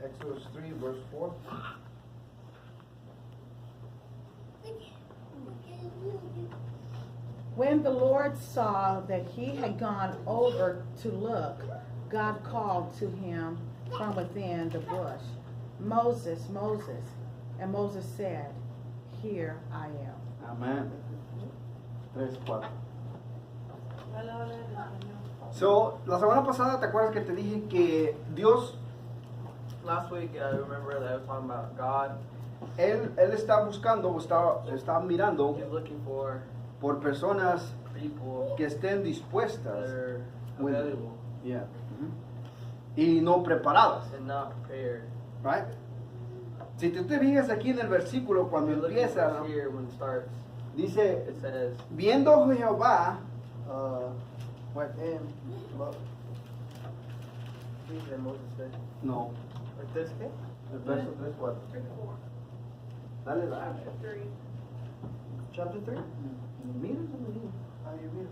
Exodus 3, verse 4. When the Lord saw that he had gone over to look, God called to him from within the bush, Moses, Moses. And Moses said, Here I am. Amén. 3:4. So, la semana pasada, ¿te acuerdas que te dije que Dios, Last week, I remember that I was talking about God. Él está buscando, o está mirando He's looking for por personas people que estén that dispuestas are When- available yeah, y no preparadas. and not prepared. Right? Si tú te fijas aquí en el versículo, cuando We're looking empieza, for here when it starts. dice, It says, viendo Jehová, what, "These that Moses said." no, Like this, okay? el verso 3, 4. Dale, dale. Chapter 3? Mira,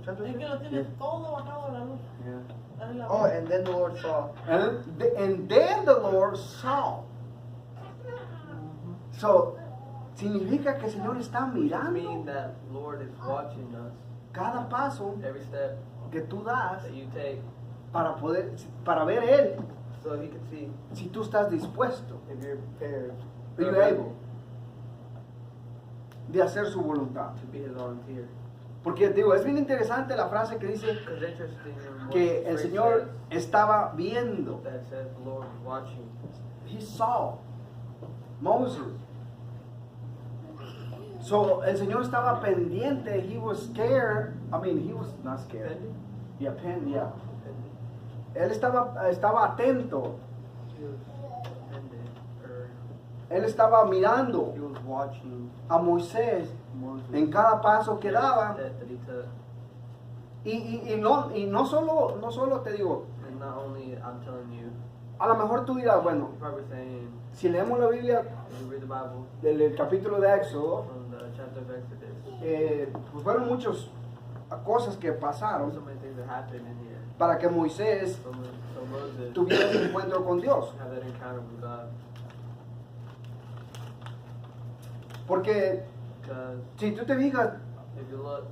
Chapter Es 3? que lo tienes todo bajado a la luz. yeah. Dale la Oh, voz. and then the Lord saw. And then the Lord saw. So, significa que el Señor está Which mirando means that Lord is watching us. cada paso Every step que tú das that you take, para ver Él so He can see si tú estás dispuesto if you're prepared. y able de hacer su voluntad. To be His volunteer. Porque digo, es bien interesante la frase que dice Because interesting in what que the el phrase Señor estaba viendo. says, that says the Lord is watching. He saw Moses. So el Señor estaba pendiente. He was scared. I mean, he was not scared. Yeah, yeah. Él estaba atento. He was pending, or Él estaba mirando he was watching a Moisés Moses. en cada paso que every daba. step that he took. Y no solo te digo, And not only, I'm telling you, a lo mejor tú dirás, bueno, you're probably saying, si leemos la Biblia if you read the Bible del capítulo de Éxodo, from the chapter of Exodus, pues fueron muchas cosas que pasaron so many things that happened in here. para que Moisés So Moses tuviera un encuentro con Dios. have that encounter with God. Porque Because si tú te fijas, if you look,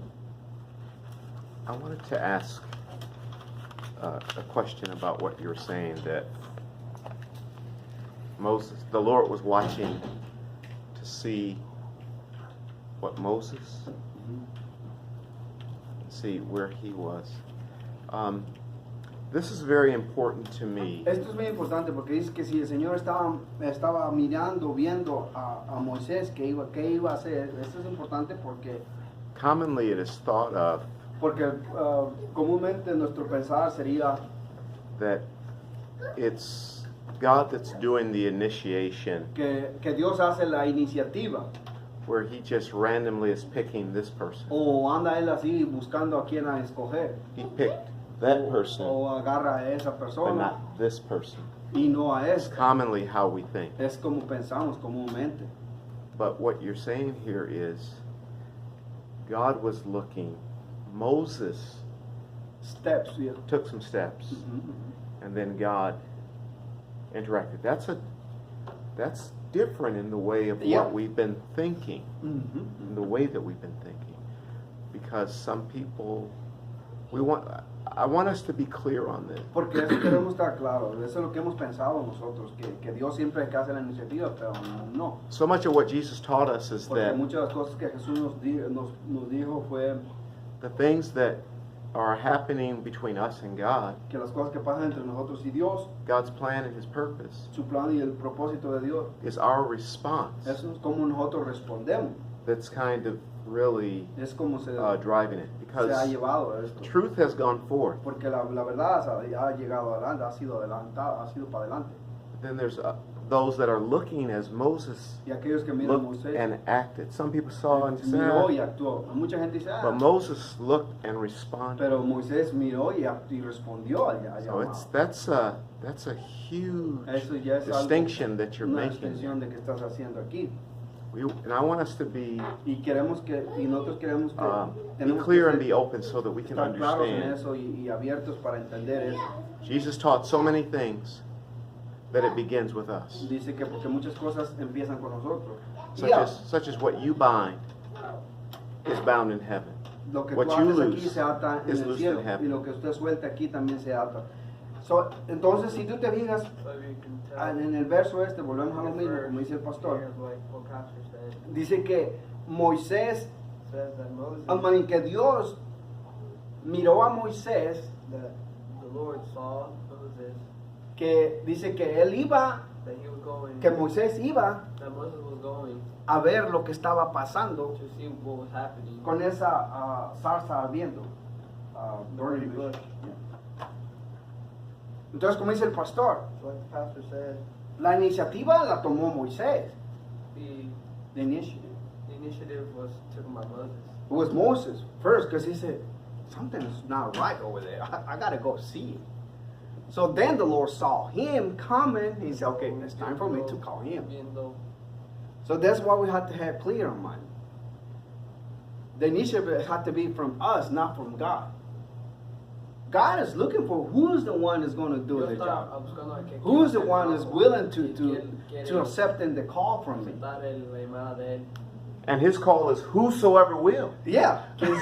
I wanted to ask a question about what you're saying, that the Lord was watching to see what Moses, see where he was. This is very important to me. esto es muy importante porque dice que si el Señor estaba mirando, viendo a Moisés qué iba a hacer, esto es importante porque Commonly it is thought of comúnmente nuestro pensar sería that it's God that's doing the initiation, que Dios hace la iniciativa where he just randomly is picking this person. o anda él así buscando a quién a escoger He picked that person, o agarra a esa but persona not this person. y no a esta. Commonly how we think. Es como pensamos comúnmente. But what you're saying here is God was looking. Moses Steps. Yeah. took some steps, and then God interacted. That's different in the way of Yeah. what we've been thinking, Mhm. in the way that we've been thinking. Because some people, I want us to be clear on this. Porque eso queremos estar claros, eso es lo que hemos pensado nosotros, que Dios siempre es que hace la iniciativa, pero no. So much of what Jesus taught us is Porque that muchas de las cosas que Jesús nos dijo fue the things that are happening between us and God, que las cosas que pasan entre nosotros y Dios, God's plan and His purpose, su plan y el propósito de Dios, is our response. eso es como nosotros respondemos, That's kind of really es como se driving it, ha because llevado esto. truth has gone forth. Porque la verdad ha llegado adelante, ha sido para adelante. Then there's those that are looking as Moses Y aquellos que miran a looked Moisés, and acted. Some people saw and said, miró y actuó. Mucha gente dice, but Moses looked and responded. pero Moisés miró y respondió al So llamado. that's a huge Eso ya es distinction that you're una making. distinción de que estás haciendo aquí. And I want us to be Nosotros queremos que be tenemos clear que and be open so that we can estar claros en understand. eso y abiertos para entender eso. Jesus taught so many things, that it begins with us. Dice que porque muchas cosas empiezan con nosotros. Such as what you bind is bound in heaven. Lo que What tú you haces aquí loose se ata en is el loosed cielo in heaven. y lo que usted suelta aquí también se ata. So, entonces, si tú te fijas So you can tell. en el verso este, volvemos a lo mismo, como dice el pastor, Here's like what pastor said. dice que Moisés, Says that Moses, que Dios miró a Moisés, that the Lord saw Moses, que dice que él iba, that he was going, que Moisés iba that Moses was going a ver lo que estaba pasando to see what was happening. con esa zarza ardiendo. Burning bush. Entonces, como dice el pastor, So like the pastor said, la iniciativa la tomó Moisés. the The initiative. initiative was taken by Moses. It was Moses first because he said, something's not right over there. I gotta go see it. So then the Lord saw him coming. He said, okay, it's time for me to call him. Even though So that's what we have to have clear on mind. The initiative had to be from us, not from God. God is looking for who's the one that's going to do the job. Who's the one that's willing to accepting the call from me? And his call is whosoever will. Yeah, quien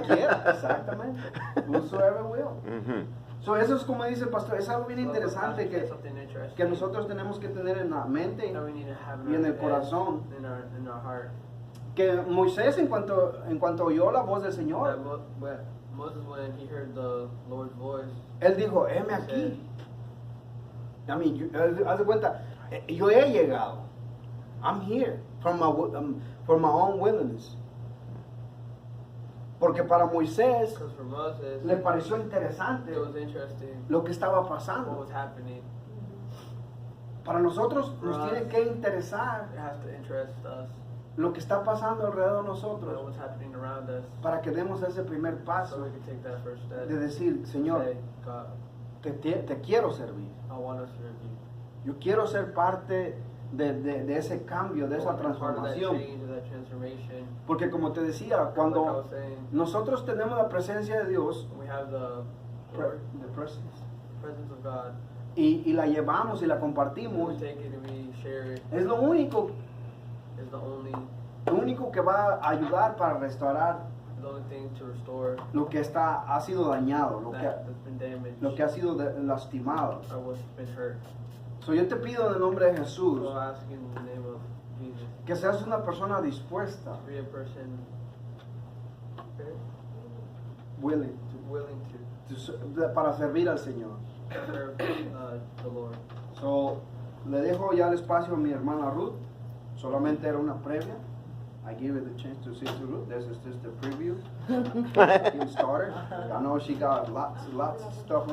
quiera, exactamente. Whosoever will. Mm-hmm. So eso es como dice el pastor, es algo bien interesante something interesting que nosotros tenemos que tener en la mente that we need to have y en el our head, corazón. in our heart. Que Moisés en cuanto oyó la voz del Señor, That Moses, when he heard the Lord's voice, él dijo, heme aquí. I mean, haz de cuenta, yo he llegado. I'm here from my own willingness. Porque para Moisés because for Moses, le pareció interesante it was interesting lo que estaba what pasando. was happening. Para nosotros nos tiene que interesar It has to interest us, lo que está pasando alrededor de know nosotros what's happening around us, para que demos ese primer so paso we can take that first step. de decir, Señor, Say, God, te quiero servir. I want to serve you. Yo quiero ser parte de ese cambio, de esa I want to be part of that transformación. change, of that transformation. Porque como te decía, Like I cuando was saying, nosotros tenemos la presencia de Dios, we have the the presence, presence of God. y la llevamos y la We compartimos, take it and we share it. es lo único It's the only que va a ayudar para restaurar thing to restore lo que ha sido dañado, that's been damaged lo que ha sido lastimado. or what's been hurt. So yo te pido en el nombre de Jesús So I ask in the name of Jesus que seas una persona dispuesta, to be a person willing, willing para servir al Señor. to serve the Lord. So, le dejo ya el espacio a mi hermana Ruth. Solamente era una previa. I give her the chance to see to Ruth. This is just a preview. Getting started. I know she got lots of stuff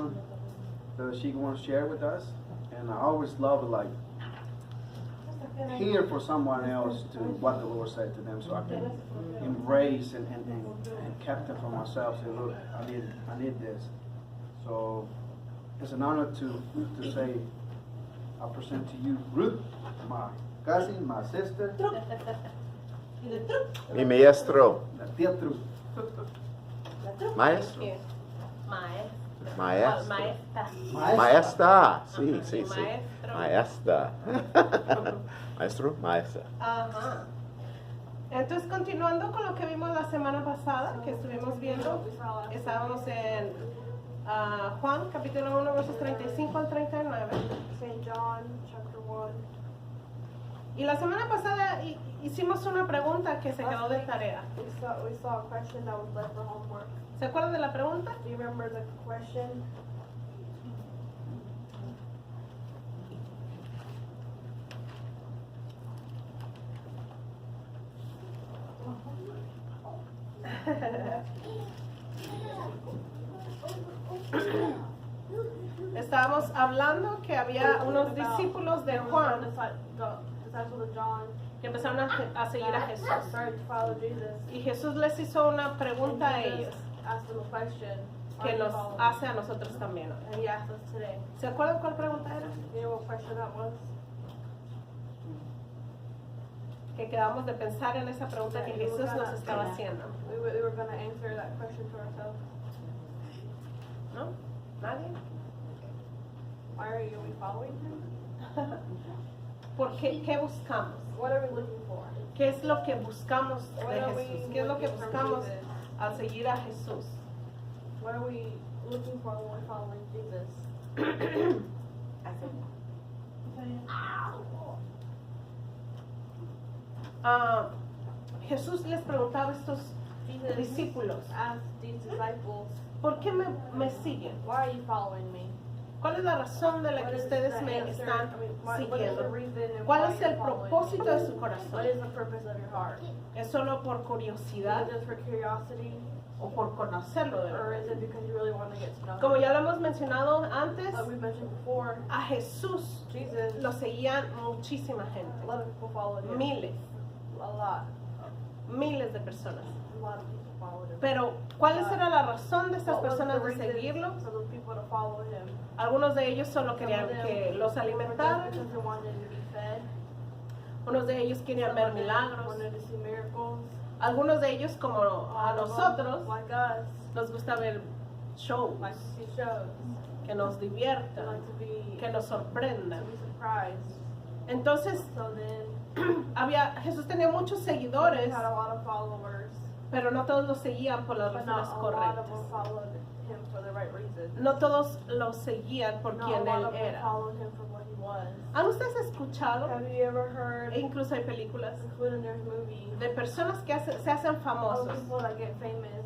that she wants to share with us. And I always love like hear for someone else to what the Lord said to them, so I can embrace and kept it for myself. Say, look, I need this. So it's an honor to say, I present to you Ruth, my cousin, my sister, Mi maestro. la tía Ruth. Maestro. Maestro. Maestro. Maestra. Maestra. Sí, sí, sí. Maestro. Maestra. Maestro, maestra. Ajá. Entonces, continuando con lo que vimos la semana pasada, que estuvimos viendo, estábamos en Juan, capítulo 1, versos 35 al 39. St. John, chapter 1. Y la semana pasada hicimos una pregunta que se quedó de tarea. We saw a question that was left for homework. ¿Se acuerdan de la pregunta? Do you remember the question? Estábamos hablando que había unos discípulos de Juan Disciples of John que empezaron a seguir a Jesús. started to follow Jesus. Y Jesús les hizo una pregunta a ellos Asked them a question. que Are you nos following? hace a nosotros también. And he asked us today. ¿Se acuerdan cuál pregunta era? You know what question that was? Que quedamos de pensar en esa pregunta que Jesús nos estaba haciendo. We were going to answer that question to ourselves. ¿No? ¿Nadie? Why are we following him? ¿Por qué? ¿Qué buscamos? What are we looking for? ¿Qué es lo que buscamos What de are we Jesús? ¿Qué es lo que looking from buscamos Jesus? al seguir a Jesús? What are we looking for when we're following Jesus? Jesús les preguntaba a estos Jesus discípulos, asked these disciples, ¿por qué me siguen? why are you following me? ¿Cuál es la razón de la What que is ustedes the me answer? están I mean, what is the siguiendo? reason and ¿Cuál why es you're el following propósito me? de su What corazón? is the purpose of your heart? ¿Es solo por Is curiosidad it just for curiosity, o por conocerlo de or verdad? is it because you really want to get to know Como him? ya lo hemos mencionado antes, Like we mentioned before, a Jesús Jesus, lo seguían muchísima a gente, lot of people followed him. miles de personas. A lot of people followed him. Pero, ¿cuál era la razón de estas What was personas the de reason seguirlo? for those people to follow him? Algunos de ellos solo Some querían of them que los were just alimentaran, because they wanted to be fed. unos de ellos querían Some ver of them milagros, wanted to see miracles. algunos de ellos como a All of them, nosotros like us, nos gusta ver shows like to see shows. que nos They diviertan, like to be que nos sorprendan. surprised. Entonces, So then Jesús tenía muchos he seguidores, had a lot of followers, pero no todos lo seguían por las but razones not a lot of correctas. them followed him for the right reason. No todos lo seguían por Not a quien lot él of them era. followed him for what he was. ¿Han ustedes escuchado? Have you ever heard, E incluso hay películas including their movie, de personas que se hacen of famosos. people that get famous?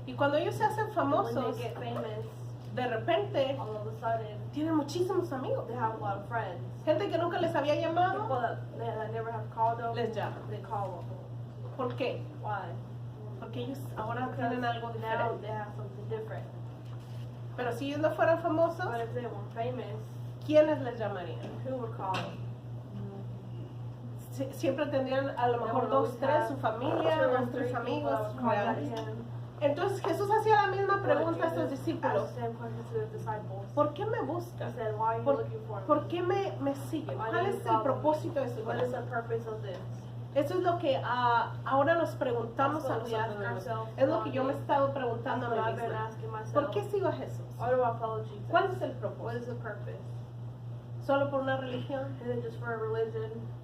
Y cuando ellos se hacen When famosos, they get famous, de repente all of a sudden, tienen muchísimos amigos. they have a lot of friends. Gente que nunca les había People llamado, that never have called them, les llaman. they call them. ¿Por qué? Why? Porque ellos ahora Because tienen algo now diferente. they have something different. Pero si ellos no fueran famosos, But if they were famous, ¿quiénes les llamarían? who would call them? Siempre tendrían a lo mejor dos, tres, su familia, dos, tres amigos reales. Entonces Jesús hacía la misma pregunta a estos discípulos. ¿Por qué me buscan? ¿Por qué me siguen? ¿Cuál es el propósito de su corazón? Eso es lo que ahora nos preguntamos a nosotros mismos. Es lo que yo me he estado preguntando a mí misma. ¿Por qué sigo a Jesús? ¿Cuál es el propósito? ¿Solo por una religión?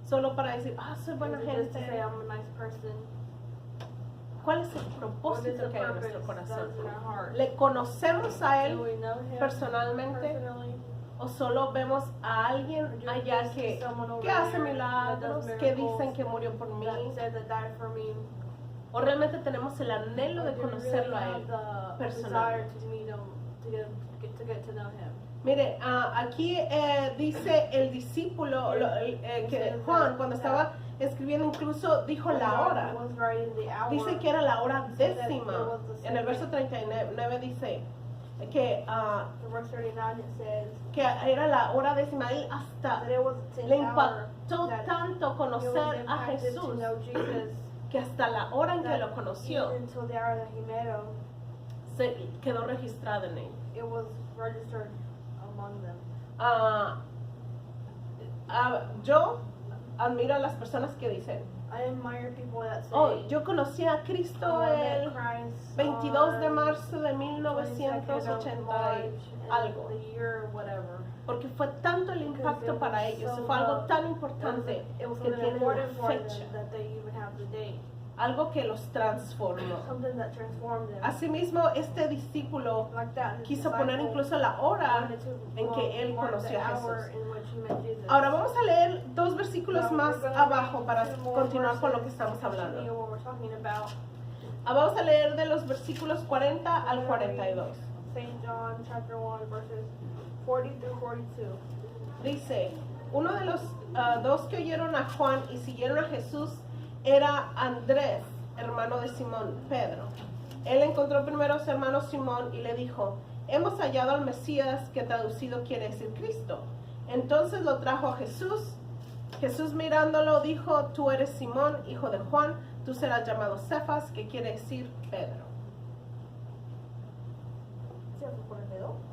¿Solo para decir, soy buena gente? ¿Cuál es el propósito que hay en nuestro corazón? ¿Le conocemos a Él personalmente? ¿O solo vemos a alguien allá que hace milagros, que dicen que murió por mí? ¿O realmente tenemos el anhelo de conocerlo a Él personalmente? Mire, aquí dice el discípulo, que Juan cuando estaba escribiendo incluso dijo la hora. Dice que era la hora décima. En el verso 39 dice que era la hora décima. Él hasta le impactó tanto conocer a Jesús que hasta la hora en que lo conoció se quedó registrado en él. Yo admiro a las personas que dicen, yo conocí a Cristo el 22 de marzo de 1980 y algo, porque fue tanto el impacto para ellos, fue algo tan importante que tienen una fecha, algo que los transformó. Asimismo, este discípulo quiso poner incluso la hora en que él conoció a Jesús. Ahora vamos a leer dos versículos más abajo para continuar con lo que estamos hablando. Vamos a leer de los versículos 40 al 42. St. John chapter 1 verses 40 through 42. Dice, uno de los dos que oyeron a Juan y siguieron a Jesús era Andrés, hermano de Simón, Pedro. Él encontró primero a su hermano Simón y le dijo, hemos hallado al Mesías, que traducido quiere decir Cristo. Entonces lo trajo a Jesús. Jesús mirándolo dijo, tú eres Simón, hijo de Juan, tú serás llamado Cefas, que quiere decir Pedro.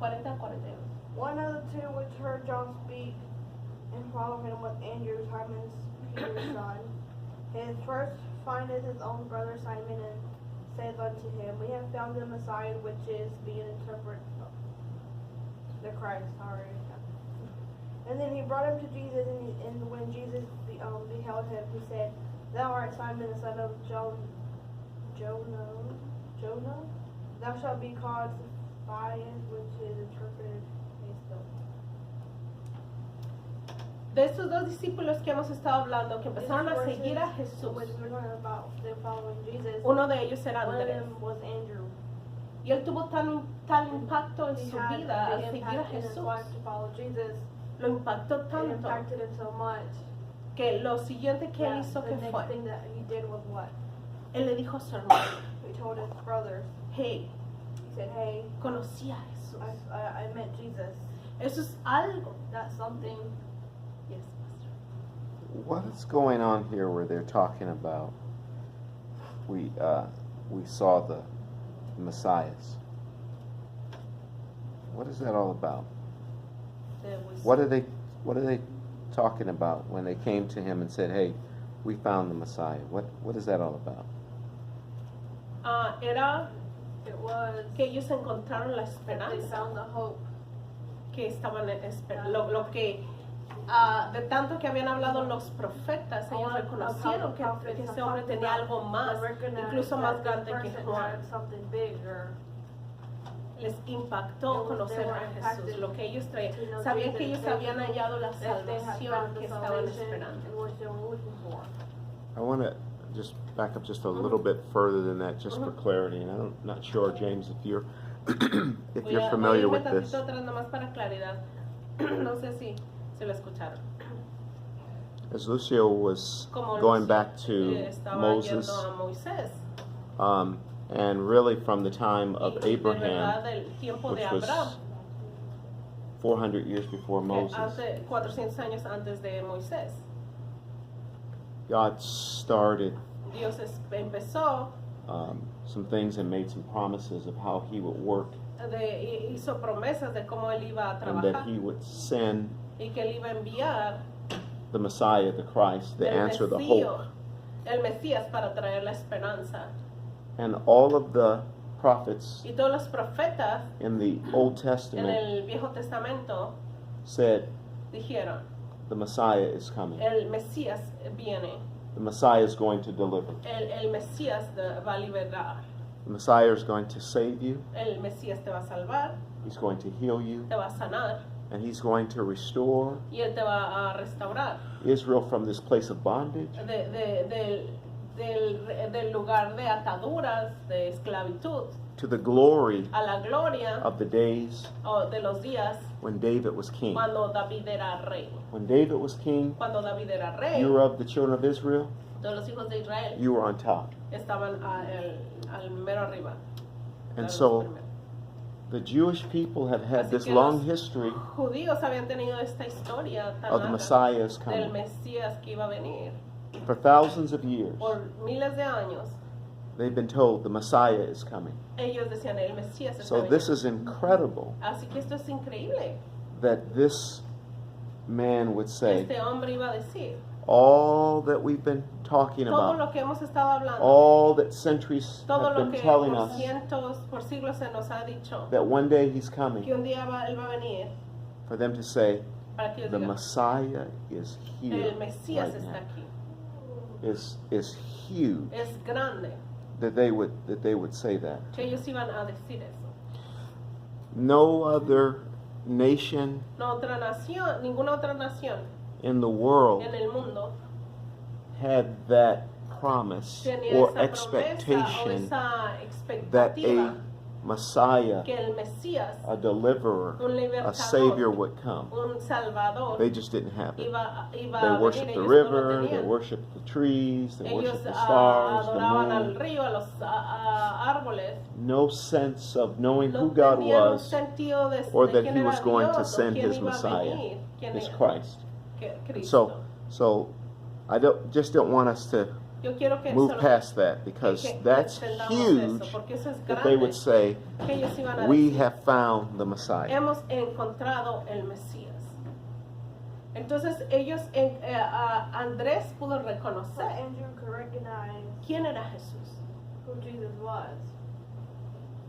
40-41. One of the two which heard John speak and followed him was Andrew, Simon Peter's son. His first findeth his own brother Simon and saith unto him, we have found the Messiah, which is being interpreted the Christ. And then he brought him to Jesus, and when Jesus beheld him, he said, "Thou art Simon, the son of Jonah. Thou shalt be called Cephas," which is interpreted Mason. De estos dos discípulos que hemos estado hablando, que empezaron a seguir a Jesús, uno de ellos era Andrés. Y él tuvo tal impacto en su vida al seguir a Jesús. Lo impactó tanto que lo siguiente que él hizo que fue, él le dijo a su hermano, hey, conocí a Jesús. I met Jesus. Eso es algo. That's something. Yes, Pastor. What is going on here where they're talking about we saw the Messiahs? What is that all about? What are they talking about when they came to him and said, "Hey, we found the Messiah"? What is that all about? It was Que ellos encontraron la they esperanza found the hope. que estaban esperando. Lo que de tanto que habían hablado los profetas, ellos reconocieron que ese hombre tenía algo más, incluso más grande que Juan. Les impactó conocer a Jesús, lo que ellos traían. Sabían que ellos habían hallado la salvación que estaban esperando. I want to just back up just a little bit further than that, just for clarity. And I'm not sure, James, if you're if you're familiar with this. Más para claridad. No sé si lo escucharon. As Lucio was going back to Moses, and really from the time of Abraham, which was 400 years before Moses, 400 años antes de Moisés. God started Dios empezó some things and made some promises of how He would work, hizo promesas de cómo él iba a and that trabajar He would send y que él iba a enviar the Messiah, the Christ, the answer, the hope. El Mesías para traer la esperanza. And all of the prophets Y todos los profetas in the Old en Testament el Viejo Testamento said, dijeron, the Messiah is coming. el Mesías viene, The Messiah is going to deliver. el Mesías va a liberar, The Messiah is going to save you. el Mesías te va a salvar, He's going to heal you. te va a sanar And He's going to restore y él te va a restaurar Israel from this place of bondage del lugar de ataduras, de esclavitud, to the glory a la gloria of the days de los días when David was king. cuando David era rey. When David was king, Cuando David era rey, you were of the children of Israel, todos los hijos de Israel you were on top. estaban al mero arriba. And Eran los so primeros. the Jewish people have had Así this que long los history judíos habían tenido esta historia tan of the larga Messiah is del coming. Mesías que iba a venir. For thousands of years, Por miles de años, they've been told the Messiah is coming. ellos decían, el Mesías está So this viniendo. is incredible Así que esto es increíble. that this man would say, Este hombre iba a decir, all that we've been talking todo about, lo que hemos estado hablando, all that centuries todo have lo been que telling por us, cientos, por siglos se nos ha dicho, that one day He's que coming, un día él va a venir, for them to say, para que ellos the digan, Messiah is here el Mesías right está now, aquí. is huge. Es grande That they would say that. que ellos iban a decir eso. No other nation No otra nación, ninguna otra nación in the world en el mundo had that promise tenía or esa promesa o expectation esa that expectativa a Messiah, que el Mesías, a deliverer, un a libertador, Savior would come. un salvador, They just didn't have it. iba They a worshiped venir, the ellos no lo river, they tenían. worshiped the trees, they Ellos worshiped the stars, the adoraban al moon. río, a los árboles. No sense of knowing No who God tenían un was sentido de, or de that quién He era was going to Dios, o send quién His iba a Messiah, venir, quién His era Christ. Cristo. So I don't want us to Yo quiero que move solo- past that because que that's entendamos huge eso, porque eso es that they would grande, say, que ellos iban a we decir, have found the Messiah. hemos encontrado el Mesías. Entonces ellos, Andrés pudo So reconocer Andrew could recognize quién era Jesús who Jesus was.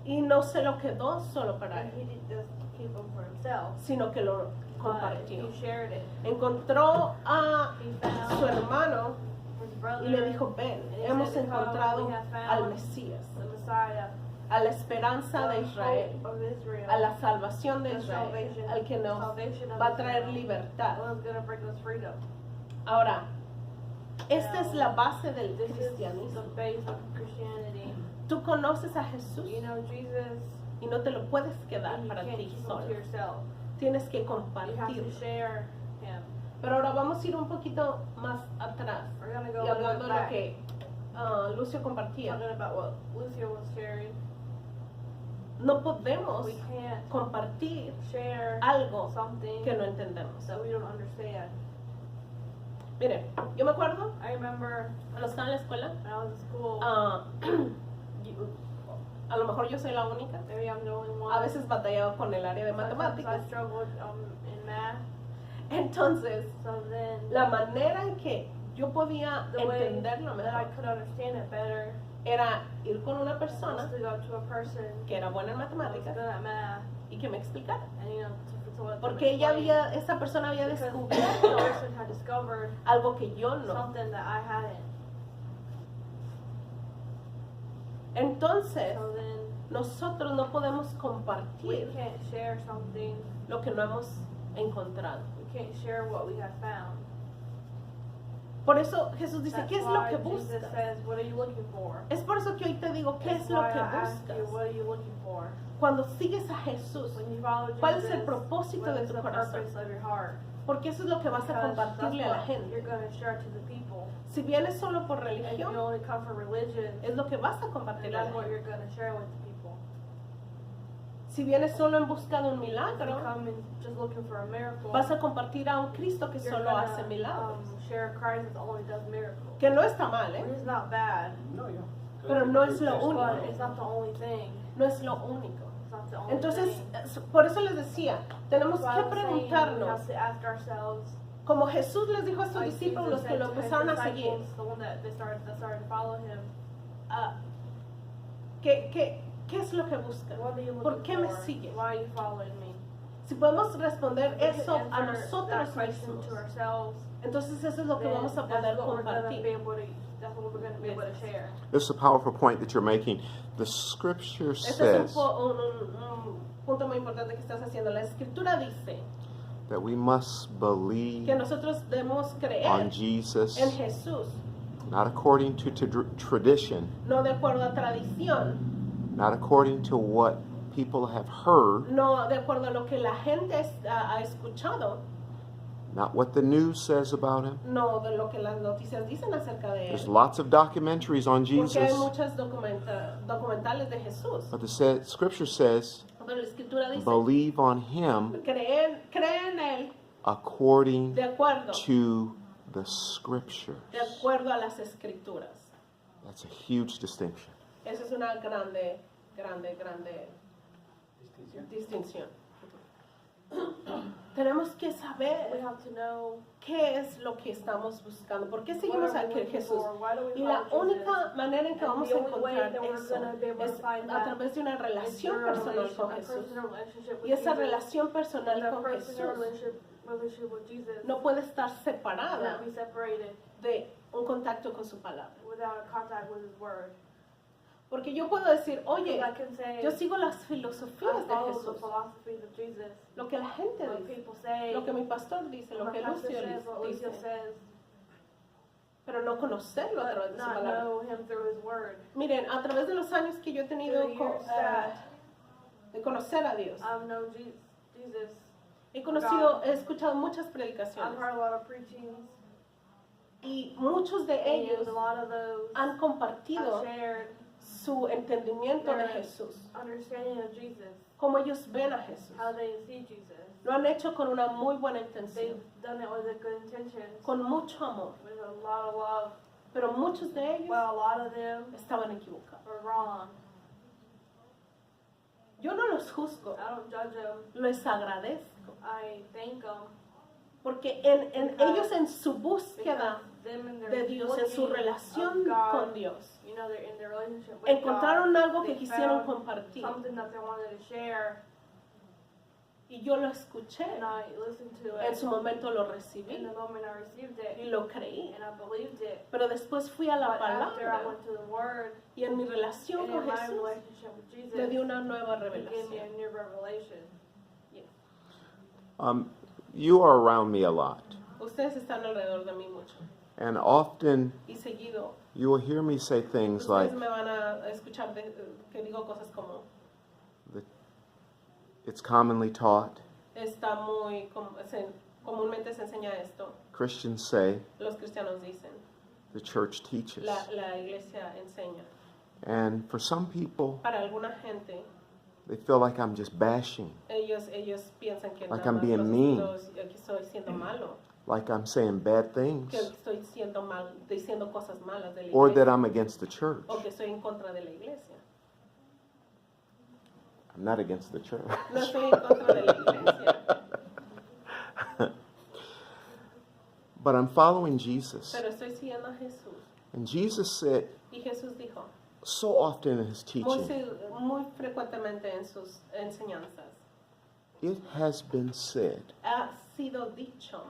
y no se lo quedó solo para And él, he didn't just keep him for himself. sino que lo compartió. He shared it. Encontró a He found su hermano his brother y le dijo, ven, and he hemos said, encontrado "We have found al Mesías, the Messiah, a la esperanza de the Israel, hope of Israel, a la salvación de the Israel, salvation, al que nos salvation of va a traer Israel, libertad. the one who's going to bring us freedom." Ahora, esta es la base del This is the cristianismo. base of Christianity. Tú conoces a Jesús You know Jesus, y no te lo puedes quedar and you para can't ti keep him solo. to yourself. Tienes que You have to compartirlo. share him. Pero ahora vamos a ir un poquito más atrás We're going to go y a little hablando bit de lo back, que Lucio compartía. talking about what Lucio was sharing. No podemos We can't compartir share algo something que no entendemos. that we don't understand. Mire, yo me acuerdo I remember cuando estaba en la escuela, when I was in school, a lo mejor yo soy la única. maybe I'm the only one. A veces batallaba con el área de Sometimes matemáticas. I struggled in math. Entonces, So then la manera en que yo podía the way entenderlo that I mejor could understand it better era ir con una was persona to go to a person que era buena en who was matemáticas good at math y que me explicara. and to let them Porque explain. esa persona había Because the descubierto person had discovered algo que yo no. something that I hadn't. Entonces, So then nosotros no podemos we compartir can't share something. lo que no hemos encontrado. We can't share what we have found. Por eso Jesús dice, That's ¿qué es lo why que Jesus buscas? says, "What are you looking for?" Es por eso que hoy te digo, ¿qué That's es lo why que I ask you, buscas? what are you looking for? Cuando sigues a Jesús, When you follow ¿cuál es Jesus, el propósito what de is tu the corazón? purpose of your heart? Porque eso es lo que vas a Because that's compartirle a la what gente. you're going to share to the people. Si vienes solo por And if you religión, only come for religion, es lo que vas a then compartirle a that's la what gente. you're going to share with the people. Si vienes solo en busca de un If you milagro, come in just looking for a miracle, vas a compartir a un Cristo que you're solo gonna, hace milagros. share Christ that only does miracles. Que no está mal, Which ¿eh? is not bad, No, yeah. Pero no es lo but único. it's not the only thing. No es lo único. It's not the only Entonces, thing. por eso les decía, tenemos So I que was saying, we preguntarnos, have to ask ourselves, como Jesús les dijo a sus like discípulos, Jesus los que said lo to his empezaron a seguir, disciples, the one that started to follow him, ah, ¿qué es lo que buscan? what are you ¿Por looking qué me for? sigues? Why are you following me? Si podemos responder We can eso a answer nosotros that question mismos, to ourselves, entonces eso es lo que then vamos a that's poder what we're gonna be compartir. able to, that's what we're going to be able to share. This is a powerful point that you're making. The scripture Este es says un punto muy importante que estás haciendo. La escritura dice that we must believe que nosotros debemos on creer Jesus, en Jesús, not according to tradition, no de acuerdo a tradición, not according to what people have heard, no de acuerdo a lo que la gente ha escuchado, not what the news says about him. no de lo que las noticias dicen acerca de There's él. lots of documentaries on Porque hay Jesus, muchas documentales de Jesús. but the scripture says, Pero la escritura dice, believe on him cree en él according de acuerdo to the scriptures. a las escrituras. That's a huge distinction. Esa es una grande distinción. Tenemos que We saber have to know qué es lo que estamos buscando. ¿Por qué what seguimos are a we looking Jesús? for, why do we Y la follow Jesus? única manera en que And vamos the a only way encontrar that we're eso gonna be able to es find a that través de una is relación through a personal con a Jesús. personal relationship with Y esa Jesus. relación personal And a con personal Jesús relationship with Jesus no puede estar cannot separada be separated de un contacto con su palabra. without a contact with His Word. Porque yo puedo decir, oye, I can say, yo sigo las I filosofías de follow the Jesús, philosophies of Jesus. lo que la gente What dice, people say, lo que mi pastor dice, lo what que my pastor Lucio says, what Lucio dice, says, pero no conocerlo a través but de su not palabra. know Him through His Word. Miren, a través de los años que yo he tenido Through the years that de conocer a Dios, I've known Jesus, he escuchado muchas I've predicaciones heard a lot of preachings, y muchos de and ellos a lot of those han compartido have shared su entendimiento de their Jesús, understanding of Jesus, cómo ellos ven a Jesús. how they see Jesus. Lo han hecho con una muy buena intención, They've done it with a good intention, con mucho amor, with a lot of love. pero muchos de ellos Well, a lot of them estaban equivocados. were wrong. Yo no los juzgo, I don't judge them. les agradezco, I thank them. porque ellos en su búsqueda Them in their de Dios, en su looking relación of God, con Dios, you know, they're in their relationship with encontraron God. algo que They quisieron found compartir. something that they wanted to share. Y yo lo escuché. And I listened to En it. su momento lo recibí In the moment I received y it, lo creí. and I believed it. Pero después fui a la But after I palabra went to the Word, y en mi relación and con in my Jesús relationship with Jesus, le di una nueva He gave me revelación. a new revelation. You are around me a lot, Ustedes están alrededor de mí mucho. and often Y seguido, you will hear me say things like, ustedes me van a escuchar que digo cosas como, it's commonly taught, está muy, comúnmente se enseña esto. Christians say, Los cristianos dicen, the church teaches. la iglesia enseña. And for some people, Para alguna gente, they feel like I'm just bashing, ellos piensan que Like nada I'm más being mean. que estoy siendo malo, like I'm saying bad things, que estoy diciendo cosas malas de la or that iglesia, I'm against the church. o que estoy en contra de la iglesia. I'm not against the church. No estoy en contra de la iglesia, But I'm following Jesus. pero estoy siguiendo a Jesús. And Jesus said Y Jesús dijo, so often in his teaching, muy frecuentemente en sus enseñanzas, it has been said, ha sido dicho,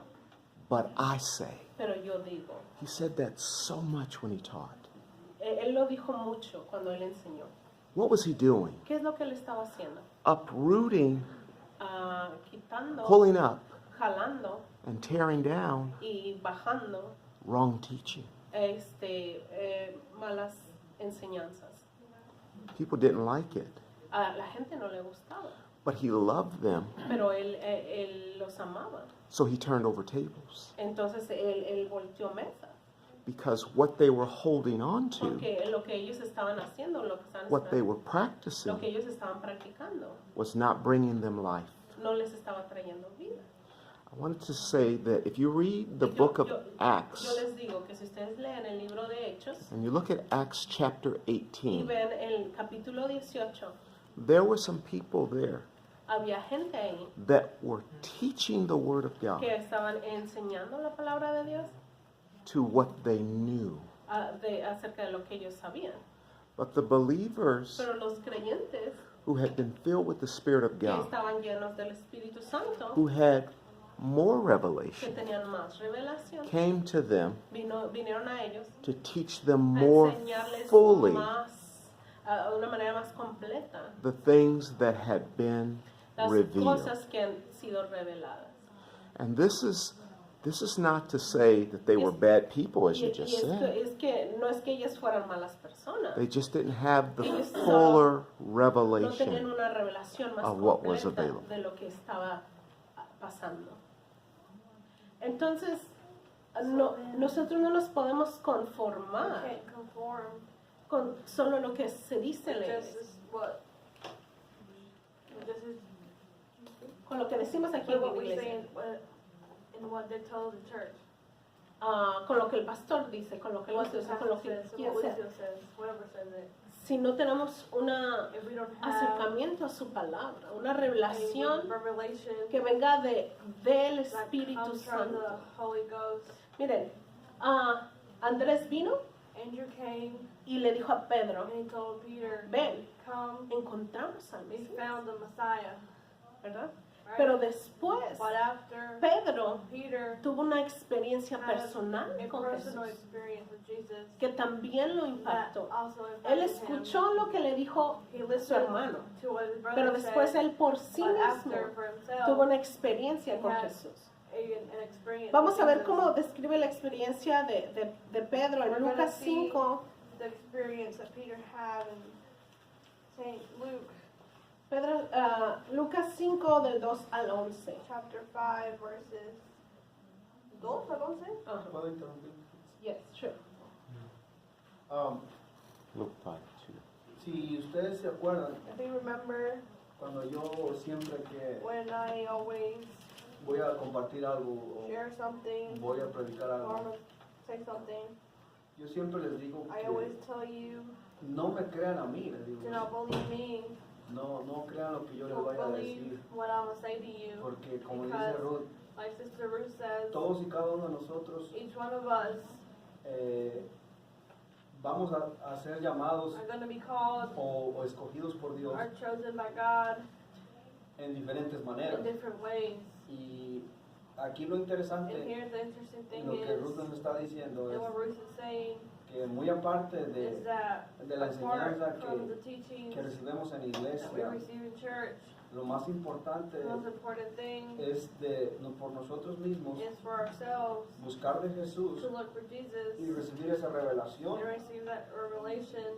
but I say. pero yo digo. He said that so much when he taught. Él lo dijo mucho cuando él enseñó. What was he doing? ¿Qué es lo que él estaba haciendo? Uprooting, Quitando, pulling up, jalando and tearing down y bajando wrong teaching. malas enseñanzas. People didn't like it, A la gente no le gustaba, but he loved them, pero él los amaba. so he turned over tables. Entonces él volteó mesa, Because what they were holding on to, porque lo que ellos estaban haciendo, lo que estaban what they esperando, were practicing, lo que ellos estaban practicando, was not bringing them life. no les estaba trayendo vida. I wanted to say that if you read the Yo- book of yo- Acts, Yo les digo que si ustedes leen el libro de Hechos and you look at Acts chapter y 18, ven el capítulo 18, there were some people there había gente ahí that were teaching the Word of God que estaban enseñando la palabra de Dios to what they knew. acerca de lo que ellos sabían. But the believers Pero los creyentes who had been filled with the Spirit of que God, estaban llenos del Espíritu Santo, who had more que revelation, tenían más revelación, came to them vinieron a ellos to teach them a more enseñarles fully más, de una manera más completa, the things that had been las revealed. cosas que han sido reveladas. And this is not to say that they were bad people, as you just said. Es que no es que ellas fueran malas personas. They just didn't have the Ellos fuller No tenían revelation. una revelación más of what was completa available. de lo que estaba pasando. Entonces, nosotros no nos podemos I conformar can't conform con solo lo que se dice en la with iglesia, just what. This is con lo que decimos aquí en la what we say iglesia, in what they tell the church. con lo que el pastor dice, con lo que el What the pastor dice, con lo que pastor says, quien what sea. Lucio says, whoever says it. Si no tenemos un If we don't have acercamiento a su palabra, una a revelación revelation que venga del that Espíritu comes from the Santo. Holy Ghost. Miren, Andrés vino Andrew came y le dijo a Pedro, and he told Peter, ven, come, encontramos al we Mesías, found the Messiah. ¿verdad? Right? Pero después, But after Pedro Peter tuvo una experiencia had personal a con personal Jesús, experience with Jesus, que también lo that impactó. also Él impacted him. escuchó lo que le dijo He su listened hermano, to what his pero brother después said, él por sí but mismo after for himself, tuvo una experiencia con He had Jesús. an experience Vamos with a ver Jesus. cómo describe la experiencia de Pedro en We're gonna Lucas see 5. the experience that Peter had in St. Luke Lucas 5 del 2 al 11. chapter 5 verses 2 al 11. Ajá. ¿Puedo interrumpir? Yes, sure. Luke 5:2. Si ustedes se acuerdan, If you remember cuando yo siempre que when I always voy a compartir algo o share something voy a predicar or algo, I'm gonna say something, yo siempre les digo I que always tell you, no me crean a mí, les digo. do not believe me, No crean lo que yo les don't vaya a believe decir, what I'm gonna say to you, porque como because dice Ruth, like Sister Ruth says, todos y cada uno de nosotros each one of us vamos a ser llamados are gonna be called, o escogidos por Dios are chosen by God en diferentes in maneras. different ways. Y aquí lo And interesante, here the interesting thing lo que Ruth is, nos está diciendo and es what Ruth is saying, que muy aparte is de that la apart enseñanza from the que teachings recibimos en that we iglesia, receive in church, lo más importante the most important thing es por nosotros mismos is for ourselves buscar de Jesús to look for Jesus y recibir esa revelación and receive that revelation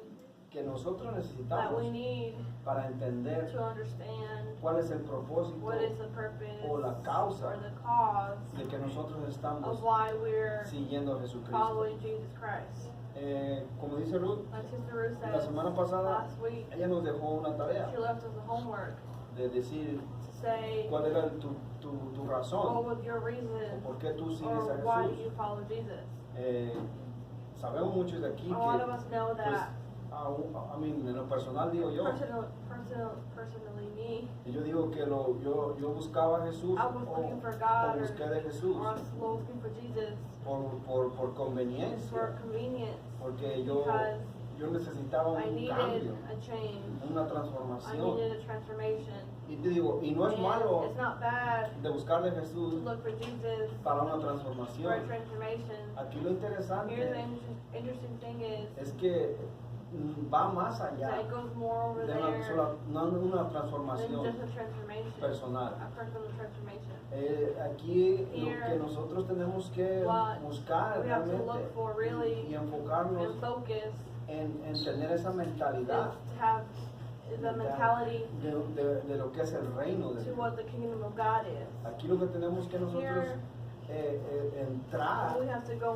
que nosotros that necesitamos we need para entender to understand cuál es el propósito what is the purpose o la causa or the cause de que nosotros estamos of why we're siguiendo a Jesucristo. following Jesus Christ. Como dice Ruth, Like Sister Ruth la said semana pasada last week, ella nos dejó una tarea she left us the homework de decir to say cuál era tu what razón was your o reason por qué tú sigues or a why Jesús. you follow Jesus. Sabemos muchos de aquí A lot of que, us know pues, that en lo personal digo yo, personally me, yo digo que yo buscaba a Jesús I was looking for God o busqué de Jesús or I was looking for Jesus por conveniencia, for convenience porque yo necesitaba I un needed cambio, a change. una I transformación. needed a transformation. Y te digo, y no es And malo it's not bad de buscar de to Jesús look for Jesus para una for a transformación. transformation. Aquí lo Here's the interesante interesting thing is es que va más that allá it goes more over de there no una than transformación just a transformation, personal. a personal transformation. Aquí lo Here, que nosotros tenemos que what buscar we have to realmente look for really y enfocarnos and focus en tener esa is mentalidad to have the mentality de lo que es el reino de to Dios. what the kingdom of God is. Aquí lo que tenemos que nosotros Here, entrar we have to go